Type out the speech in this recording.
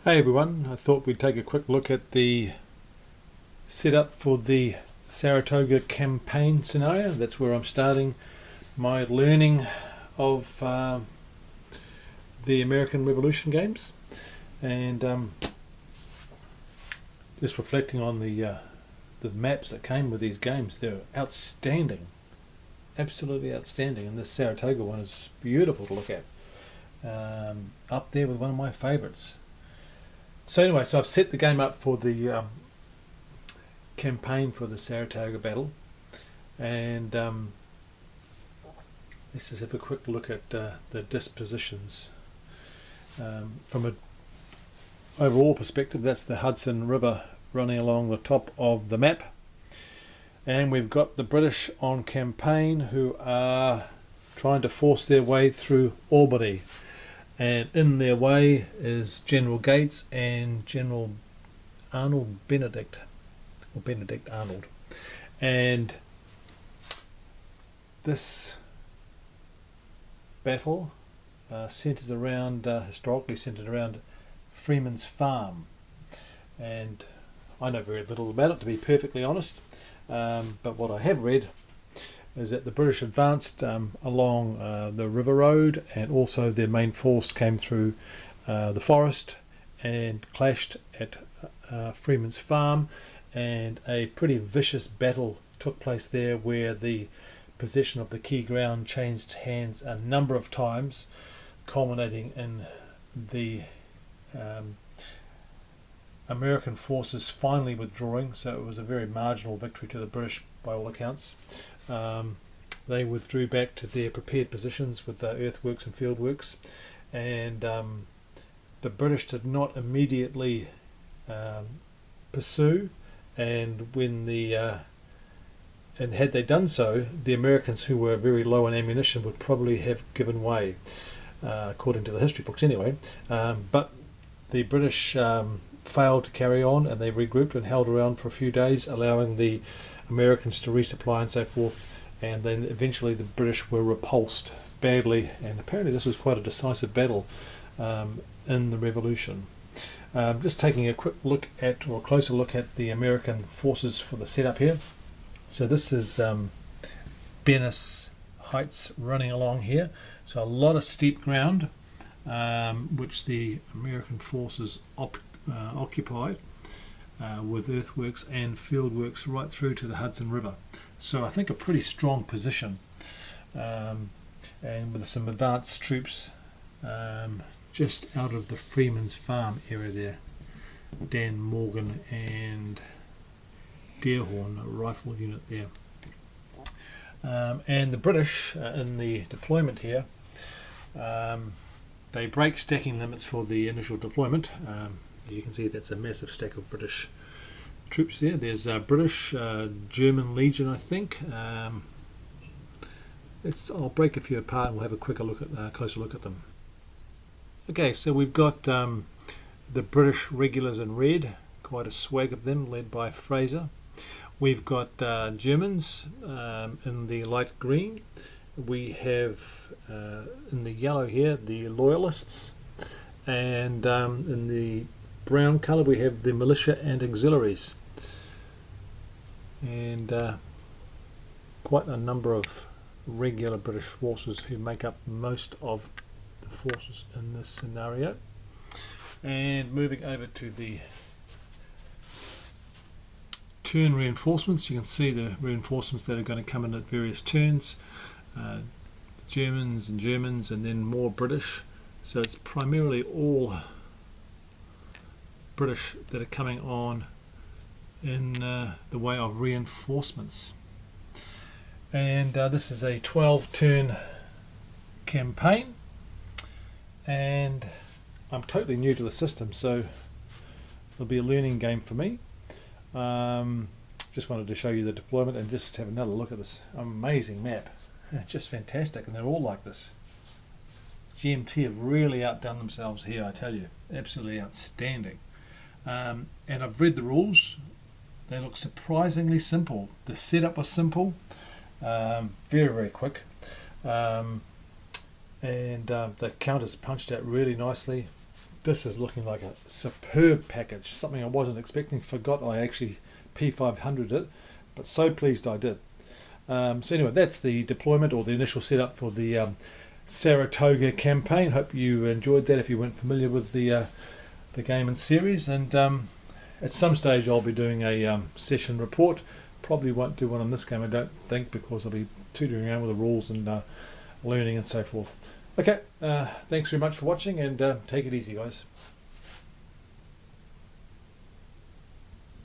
Hey everyone, I thought we'd take a quick look at the setup for the Saratoga campaign scenario. That's where I'm starting my learning of the American Revolution games, and just reflecting on the maps that came with these games. They're outstanding, absolutely outstanding, and this Saratoga one is beautiful to look at, up there with one of my favourites. So anyway, I've set the game up for the campaign for the Saratoga Battle, and let's just have a quick look at the dispositions. From an overall perspective, that's the Hudson River running along the top of the map, and we've got the British on campaign who are trying to force their way through Albany. And in their way is General Gates and General Benedict Arnold. And this battle historically centered around Freeman's Farm. And I know very little about it, to be perfectly honest. But what I have read is that the British advanced along the river road, and also their main force came through the forest and clashed at Freeman's Farm, and a pretty vicious battle took place there where the possession of the key ground changed hands a number of times, culminating in the American forces finally withdrawing. So it was a very marginal victory to the British by all accounts. They withdrew back to their prepared positions with earthworks and fieldworks, and the British did not immediately pursue. And had they done so, the Americans, who were very low on ammunition, would probably have given way, according to the history books anyway. But the British failed to carry on, and they regrouped and held around for a few days, allowing the Americans to resupply and so forth, and then eventually the British were repulsed badly, and apparently this was quite a decisive battle in the Revolution. Just taking a quick look at, or a closer look at, the American forces for the setup here. So this is Venice Heights running along here, so a lot of steep ground which the American forces occupied, with earthworks and fieldworks right through to the Hudson River. So I think a pretty strong position, and with some advanced troops just out of the Freeman's Farm area there. Dan Morgan and Dearhorn, a rifle unit there. And the British in the deployment here, they break stacking limits for the initial deployment. As you can see, that's a massive stack of British troops there. There's British, German Legion, I think. I'll break a few apart and we'll have a closer look at them. Okay, so we've got the British regulars in red, quite a swag of them, led by Fraser. We've got Germans in the light green. We have in the yellow here the Loyalists, and in the brown colour we have the militia and auxiliaries, and quite a number of regular British forces who make up most of the forces in this scenario. And moving over to the turn reinforcements, you can see the reinforcements that are going to come in at various turns. Germans, and then more British. So it's primarily all British that are coming on in the way of reinforcements. And this is a 12-turn campaign, and I'm totally new to the system, so it'll be a learning game for me. Just wanted to show you the deployment and just have another look at this amazing map. Just fantastic, and they're all like this. GMT have really outdone themselves here, I tell you. Absolutely outstanding. And I've read the rules. They look surprisingly simple. The setup was simple, very quick, and the counters punched out really nicely. this is looking like a superb package, something I wasn't expecting. Forgot I actually P500 it, but so pleased I did. So anyway, that's the deployment or the initial setup for the Saratoga campaign. Hope you enjoyed that if you weren't familiar with the game and series. And at some stage I'll be doing a session report. Probably won't do one on this game, I don't think, because I'll be tutoring around with the rules and learning and so forth. Okay, thanks very much for watching, and take it easy, guys.